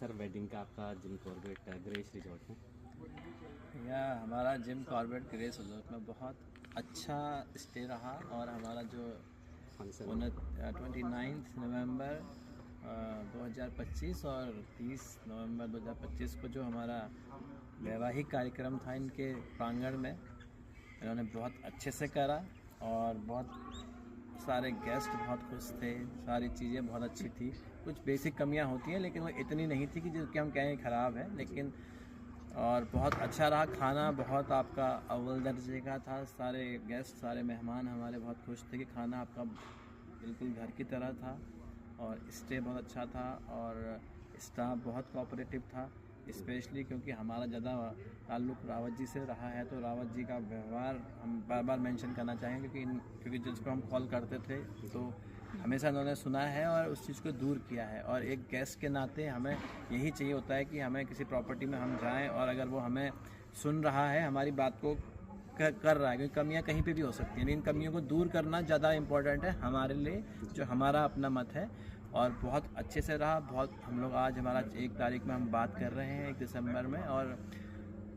Sir wedding का आपका Jim Corbett grace resort में? यह हमारा जिम कॉर्बेट ग्रेस रिजॉर्ट में बहुत अच्छा स्टे रहा और हमारा जो फंक्शन 29 नवंबर 2025 और 30 नवंबर 2025 को जो हमारा वैवाहिक कार्यक्रम था इनके प्रांगण में, इन्होंने बहुत अच्छे से करा और बहुत सारे गेस्ट बहुत खुश थे। सारी चीज़ें बहुत अच्छी थी। कुछ बेसिक कमियां होती हैं लेकिन वो इतनी नहीं थी कि जो कि हम कहें ख़राब है, लेकिन और बहुत अच्छा रहा। खाना बहुत आपका अव्वल दर्जे का था। सारे गेस्ट, सारे मेहमान हमारे बहुत खुश थे कि खाना आपका बिल्कुल घर की तरह था और स्टे बहुत अच्छा था और स्टाफ बहुत कोऑपरेटिव था। स्पेशली क्योंकि हमारा ज़्यादा ताल्लुक़ रावत जी से रहा है, तो रावत जी का व्यवहार हम बार बार मेंशन करना चाहेंगे क्योंकि जिसको हम कॉल करते थे तो हमेशा उन्होंने सुना है और उस चीज़ को दूर किया है। और एक गेस्ट के नाते हमें यही चाहिए होता है कि हमें किसी प्रॉपर्टी में हम जाएं और अगर वो हमें सुन रहा है, हमारी बात को कर रहा है, क्योंकि कमियां कहीं पे भी हो सकती हैं, लेकिन कमियों को दूर करना ज़्यादा इम्पोर्टेंट है हमारे लिए, जो हमारा अपना मत है। और बहुत अच्छे से रहा। बहुत हम लोग आज हमारा 1 तारीख में हम बात कर रहे हैं 1 दिसंबर में, और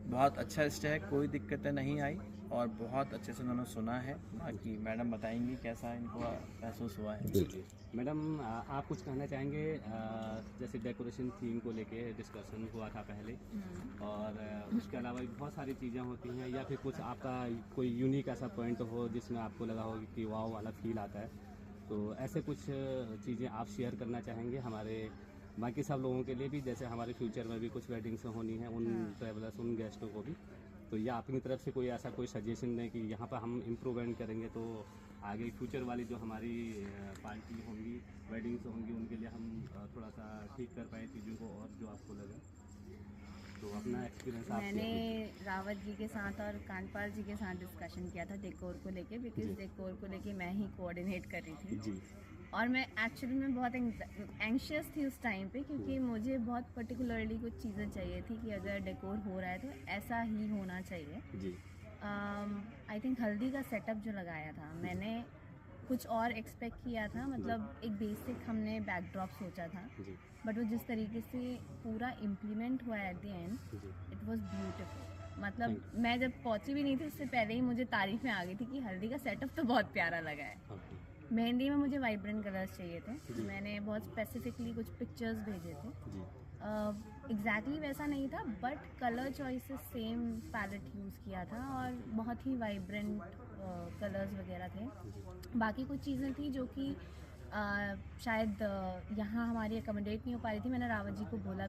बहुत अच्छा स्टे है, कोई दिक्कतें नहीं आई और बहुत अच्छे से उन्होंने सुना है। बाकी मैडम बताएंगी कैसा इनको महसूस हुआ है। जी मैडम, आप कुछ कहना चाहेंगे? जैसे डेकोरेशन थीम को लेके डिस्कशन हुआ था पहले, और उसके अलावा भी बहुत सारी चीज़ें होती हैं, या फिर कुछ आपका कोई यूनिक ऐसा पॉइंट हो जिसमें आपको लगा हो कि वाव वाला फील आता है, तो ऐसे कुछ चीज़ें आप शेयर करना चाहेंगे हमारे बाकी सब लोगों के लिए भी, जैसे हमारे फ्यूचर में भी कुछ वेडिंग्स होनी है उन ट्रैवलर्स, उन गेस्टों को भी, तो या अपनी तरफ से कोई ऐसा कोई सजेशन दें कि यहाँ पर हम इम्प्रूवमेंट करेंगे तो आगे फ्यूचर वाली जो हमारी पार्टी होंगी, वेडिंग्स होंगी, उनके लिए हम थोड़ा सा ठीक कर पाए चीज़ों को, और जो आपको लगे तो अपना एक्सपीरियंस आप मैंने शेयर कीजिए। रावत जी के साथ और कांडपाल जी के साथ डिस्कशन किया था डेकोर को लेके, बिकॉज डेकोर को लेके मैं ही कोऑर्डिनेट कर रही थी जी और मैं एक्चुअली में बहुत एंशियस थी उस टाइम पे, क्योंकि मुझे बहुत पर्टिकुलरली कुछ चीज़ें चाहिए थी कि अगर डेकोर हो रहा है तो ऐसा ही होना चाहिए। जी आई थिंक हल्दी का सेटअप जो लगाया था, मैंने कुछ और एक्सपेक्ट किया था, मतलब एक बेसिक हमने बैकड्रॉप सोचा था, जी बट वो जिस तरीके से पूरा इम्प्लीमेंट हुआ एट द एंड, जी इट वाज ब्यूटीफुल। मतलब Thank मैं जब पहुंची भी नहीं थी उससे पहले ही मुझे तारीफें आ गई थी कि हल्दी का सेटअप तो बहुत प्यारा लगा है। ओके मेहंदी में मुझे वाइब्रेंट कलर्स चाहिए थे, मैंने बहुत स्पेसिफिकली कुछ पिक्चर्स भेजे थे। जी एग्जैक्टली वैसा नहीं था, but colour choices same palette use किया था और बहुत ही वाइब्रेंट कलर्स वगैरह थे। बाकी कुछ चीज़ें थी जो कि शायद यहाँ हमारी अकोमोडेट नहीं हो पा रही थी। मैंने रावत जी को बोला